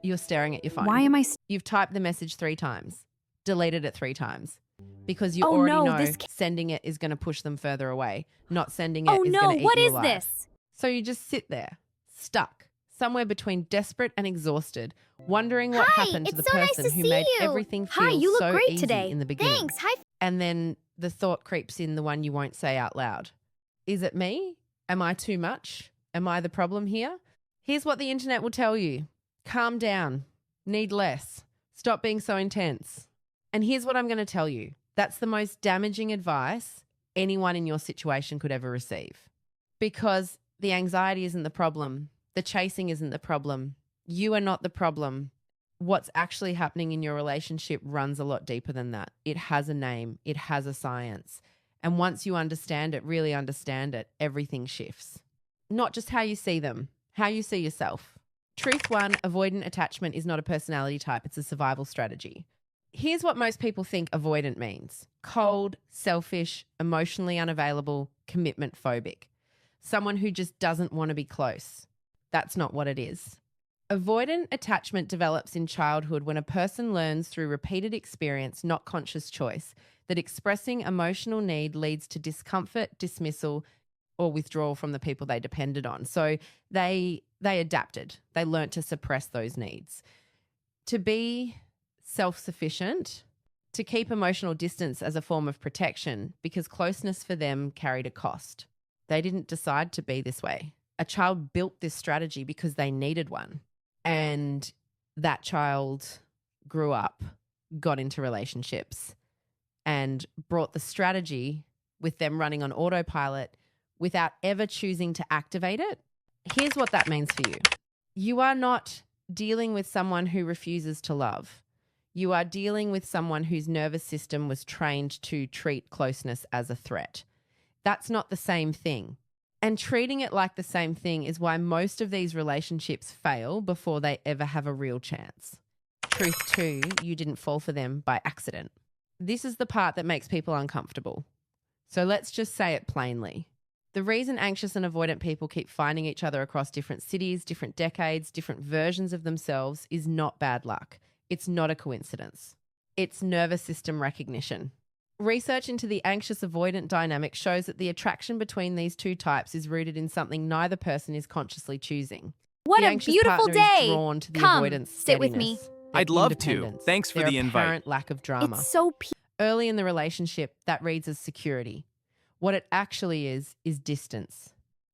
You're staring at your phone. Why am I... You've typed the message 3 times, deleted it 3 times, because you Oh, already no, know sending it is going to push them further away. Not sending it Oh is no, going to eat what you is alive. this? So you just sit there, stuck, somewhere between desperate and exhausted, wondering what happened to the person who made everything feel Hi, you look so great easy today. in the beginning. Thanks. Hi. And then the thought creeps in, the one you won't say out loud. Is it me? Am I too much? Am I the problem here? Here's what the internet will tell you. Calm down. Need less. Stop being so intense. And here's what I'm going to tell you. That's the most damaging advice anyone in your situation could ever receive. Because the anxiety isn't the problem. The chasing isn't the problem. You are not the problem. What's actually happening in your relationship runs a lot deeper than that. It has a name. It has a science. And once you understand it, really understand it, everything shifts. Not just how you see them, how you see yourself. Truth 1, avoidant attachment is not a personality type. It's a survival strategy. Here's what most people think avoidant means. Cold, selfish, emotionally unavailable, commitment phobic. Someone who just doesn't want to be close. That's not what it is. Avoidant attachment develops in childhood when a person learns through repeated experience, not conscious choice, that expressing emotional need leads to discomfort, dismissal, or withdrawal from the people they depended on. So they adapted. They learnt to suppress those needs. To be self-sufficient, to keep emotional distance as a form of protection, because closeness for them carried a cost. They didn't decide to be this way. A child built this strategy because they needed one. And that child grew up, got into relationships, and brought the strategy with them running on autopilot without ever choosing to activate it. Here's what that means for you. You are not dealing with someone who refuses to love. You are dealing with someone whose nervous system was trained to treat closeness as a threat. That's not the same thing. And treating it like the same thing is why most of these relationships fail before they ever have a real chance. Truth 2, you didn't fall for them by accident. This is the part that makes people uncomfortable. So let's just say it plainly. The reason anxious and avoidant people keep finding each other across different cities, different decades, different versions of themselves is not bad luck. It's not a coincidence. It's nervous system recognition. Research into the anxious-avoidant dynamic shows that the attraction between these two types is rooted in something neither person is consciously choosing. What The a anxious beautiful partner is day. drawn to the Come, avoidance sit with me. steadiness, their I'd love to. independence, Thanks for their the invite. apparent lack of drama. It's so Early in the relationship, that reads as security. What it actually is distance.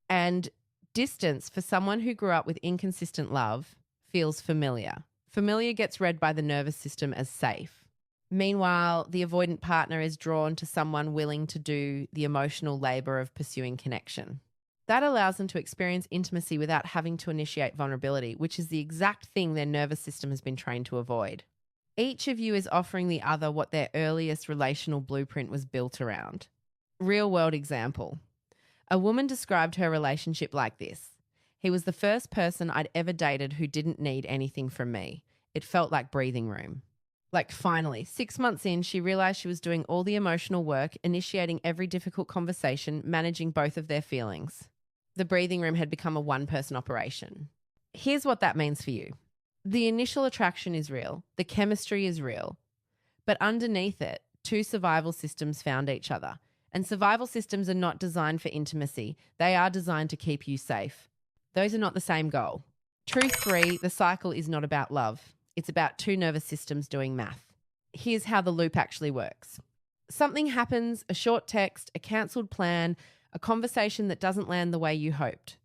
And distance, for someone who grew up with inconsistent love, feels familiar. Familiar gets read by the nervous system as safe. Meanwhile, the avoidant partner is drawn to someone willing to do the emotional labor of pursuing connection. That allows them to experience intimacy without having to initiate vulnerability, which is the exact thing their nervous system has been trained to avoid. Each of you is offering the other what their earliest relational blueprint was built around. Real world example. A woman described her relationship like this. He was the first person I'd ever dated who didn't need anything from me. It felt like breathing room. Like finally, 6 months in, she realized she was doing all the emotional work, initiating every difficult conversation, managing both of their feelings. The breathing room had become a one-person operation. Here's what that means for you. The initial attraction is real. The chemistry is real. But underneath it, two survival systems found each other. And survival systems are not designed for intimacy. They are designed to keep you safe. Those are not the same goal. Truth 3, the cycle is not about love. It's about two nervous systems doing math. Here's how the loop actually works. Something happens, a short text, a cancelled plan, a conversation that doesn't land the way you hoped.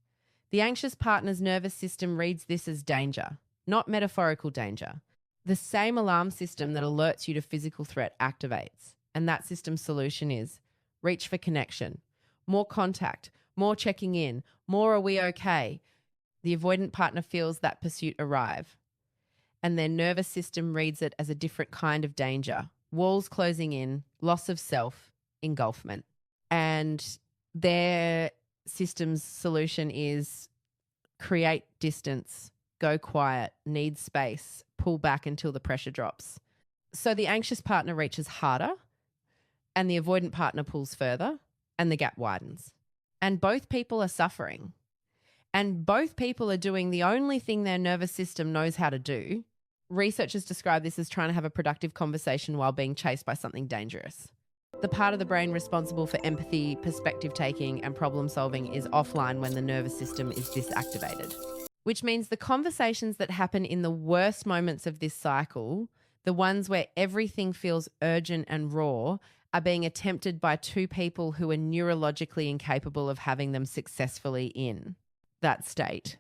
The anxious partner's nervous system reads this as danger, not metaphorical danger. The same alarm system that alerts you to physical threat activates. And that system's solution is reach for connection, more contact, more checking in, more are we okay? The avoidant partner feels that pursuit arrive. And their nervous system reads it as a different kind of danger. Walls closing in, loss of self, engulfment. And their system's solution is create distance, go quiet, need space, pull back until the pressure drops. So the anxious partner reaches harder and the avoidant partner pulls further and the gap widens. And both people are suffering. and both people are doing the only thing their nervous system knows how to do, researchers describe this as trying to have a productive conversation while being chased by something dangerous. The part of the brain responsible for empathy, perspective taking, and problem solving is offline when the nervous system is disactivated, which means the conversations that happen in the worst moments of this cycle, the ones where everything feels urgent and raw, are being attempted by two people who are neurologically incapable of having them successfully in that state.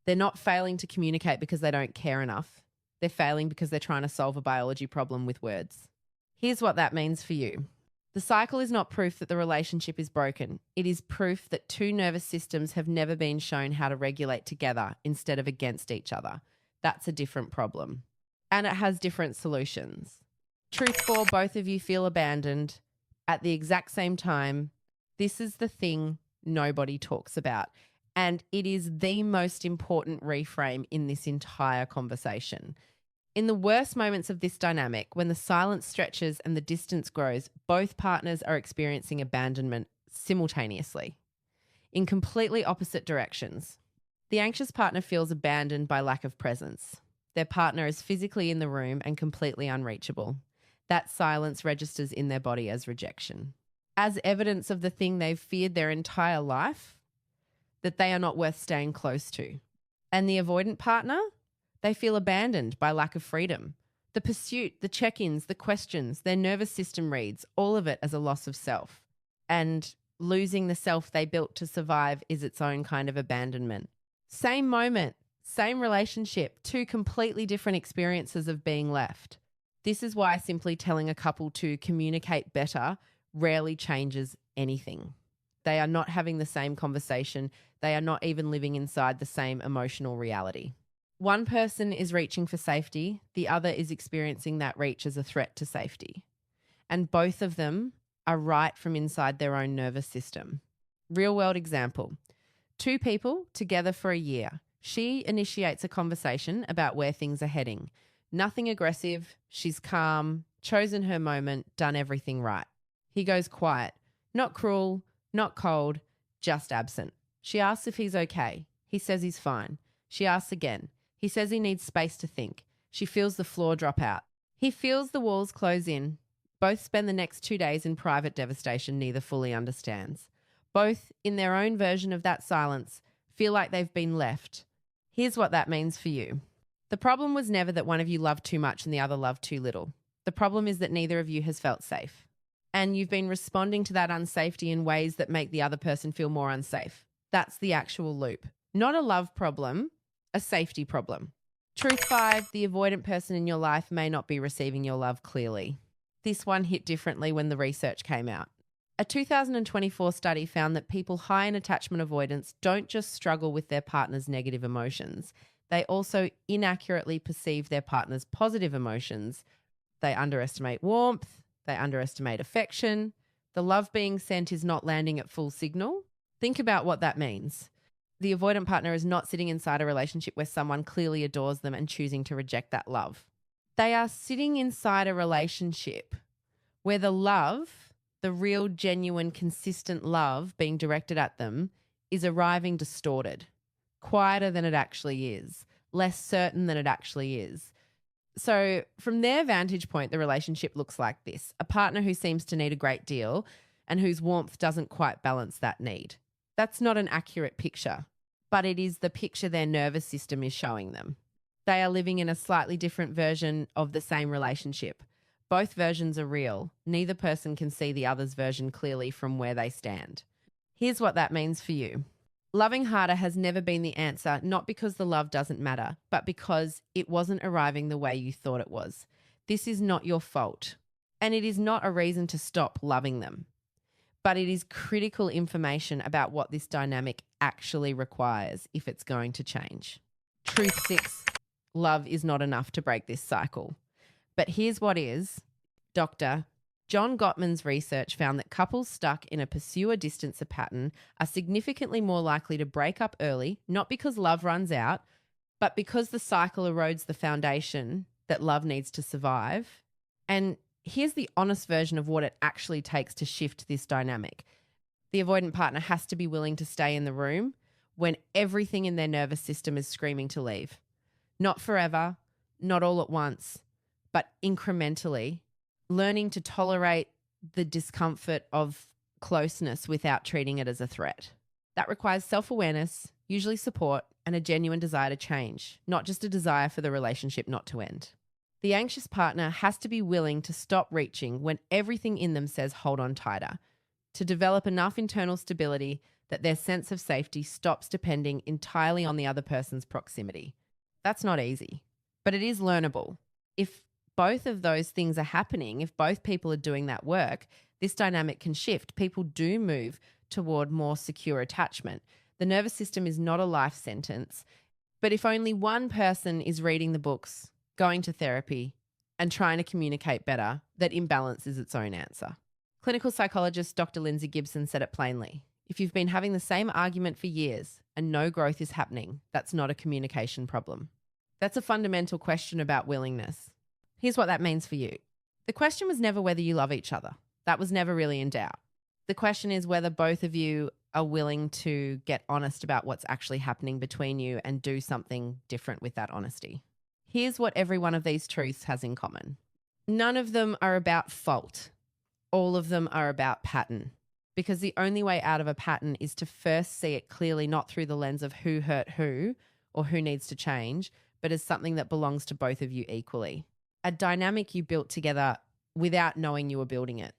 They're not failing to communicate because they don't care enough. They're failing because they're trying to solve a biology problem with words. Here's what that means for you. The cycle is not proof that the relationship is broken. It is proof that two nervous systems have never been shown how to regulate together instead of against each other. That's a different problem. And it has different solutions. Truth 4, both of you feel abandoned at the exact same time. This is the thing nobody talks about. And it is the most important reframe in this entire conversation. In the worst moments of this dynamic, when the silence stretches and the distance grows, both partners are experiencing abandonment simultaneously, in completely opposite directions. The anxious partner feels abandoned by lack of presence. Their partner is physically in the room and completely unreachable. That silence registers in their body as rejection, as evidence of the thing they've feared their entire life, that they are not worth staying close to. And the avoidant partner, they feel abandoned by lack of freedom. The pursuit, the check-ins, the questions, their nervous system reads, all of it as a loss of self. And losing the self they built to survive is its own kind of abandonment. Same moment, same relationship, two completely different experiences of being left. This is why simply telling a couple to communicate better rarely changes anything. They are not having the same conversation. They are not even living inside the same emotional reality. One person is reaching for safety, the other is experiencing that reach as a threat to safety. And both of them are right from inside their own nervous system. Real world example. Two people together for a year. She initiates a conversation about where things are heading. Nothing aggressive, she's calm, chosen her moment, done everything right. He goes quiet, not cruel, not cold, just absent. She asks if he's okay. He says he's fine. She asks again. He says he needs space to think. She feels the floor drop out. He feels the walls close in. Both spend the next 2 days in private devastation neither fully understands. Both, in their own version of that silence, feel like they've been left. Here's what that means for you. The problem was never that one of you loved too much and the other loved too little. The problem is that neither of you has felt safe. And you've been responding to that unsafety in ways that make the other person feel more unsafe. That's the actual loop. Not a love problem, a safety problem. Truth 5, the avoidant person in your life may not be receiving your love clearly. This one hit differently when the research came out. A 2024 study found that people high in attachment avoidance don't just struggle with their partner's negative emotions, they also inaccurately perceive their partner's positive emotions. They underestimate warmth, they underestimate affection. The love being sent is not landing at full signal. Think about what that means. The avoidant partner is not sitting inside a relationship where someone clearly adores them and choosing to reject that love. They are sitting inside a relationship where the love, the real, genuine, consistent love being directed at them, is arriving distorted, quieter than it actually is, less certain than it actually is. So from their vantage point, the relationship looks like this: a partner who seems to need a great deal and whose warmth doesn't quite balance that need. That's not an accurate picture, but it is the picture their nervous system is showing them. They are living in a slightly different version of the same relationship. Both versions are real. Neither person can see the other's version clearly from where they stand. Here's what that means for you. Loving harder has never been the answer, not because the love doesn't matter, but because it wasn't arriving the way you thought it was. This is not your fault, and it is not a reason to stop loving them. But it is critical information about what this dynamic actually requires if it's going to change. Truth 6, love is not enough to break this cycle. But here's what is. Dr. John Gottman's research found that couples stuck in a pursuer-distancer pattern are significantly more likely to break up early, not because love runs out, but because the cycle erodes the foundation that love needs to survive. And here's the honest version of what it actually takes to shift this dynamic. The avoidant partner has to be willing to stay in the room when everything in their nervous system is screaming to leave. Not forever, not all at once, but incrementally, learning to tolerate the discomfort of closeness without treating it as a threat. That requires self-awareness, usually support, and a genuine desire to change, not just a desire for the relationship not to end. The anxious partner has to be willing to stop reaching when everything in them says hold on tighter, to develop enough internal stability that their sense of safety stops depending entirely on the other person's proximity. That's not easy, but it is learnable. If both of those things are happening, if both people are doing that work, this dynamic can shift. People do move toward more secure attachment. The nervous system is not a life sentence, but if only one person is reading the books, going to therapy, and trying to communicate better, that imbalance is its own answer. Clinical psychologist Dr. Lindsay Gibson said it plainly. If you've been having the same argument for years and no growth is happening, that's not a communication problem. That's a fundamental question about willingness. Here's what that means for you. The question was never whether you love each other. That was never really in doubt. The question is whether both of you are willing to get honest about what's actually happening between you and do something different with that honesty. Here's what every one of these truths has in common. None of them are about fault. All of them are about pattern. Because the only way out of a pattern is to first see it clearly, not through the lens of who hurt who or who needs to change, but as something that belongs to both of you equally. A dynamic you built together without knowing you were building it.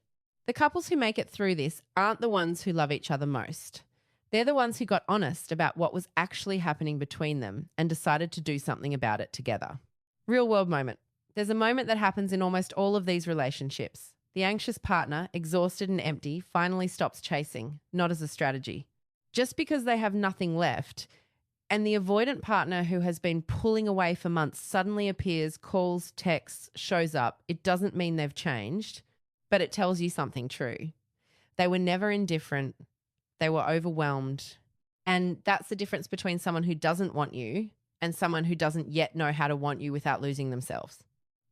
The couples who make it through this aren't the ones who love each other most. They're the ones who got honest about what was actually happening between them and decided to do something about it together. Real world moment. There's a moment that happens in almost all of these relationships. The anxious partner, exhausted and empty, finally stops chasing, not as a strategy. Just because they have nothing left, and the avoidant partner who has been pulling away for months suddenly appears, calls, texts, shows up, it doesn't mean they've changed, but it tells you something true. They were never indifferent. They were overwhelmed. And that's the difference between someone who doesn't want you and someone who doesn't yet know how to want you without losing themselves.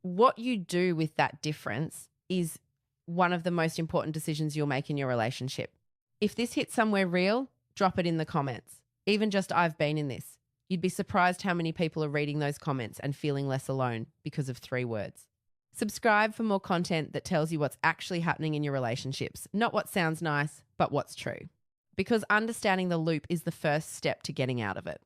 What you do with that difference is one of the most important decisions you'll make in your relationship. If this hits somewhere real, drop it in the comments. Even just I've been in this. You'd be surprised how many people are reading those comments and feeling less alone because of 3 words. Subscribe for more content that tells you what's actually happening in your relationships, not what sounds nice, but what's true. Because understanding the loop is the first step to getting out of it.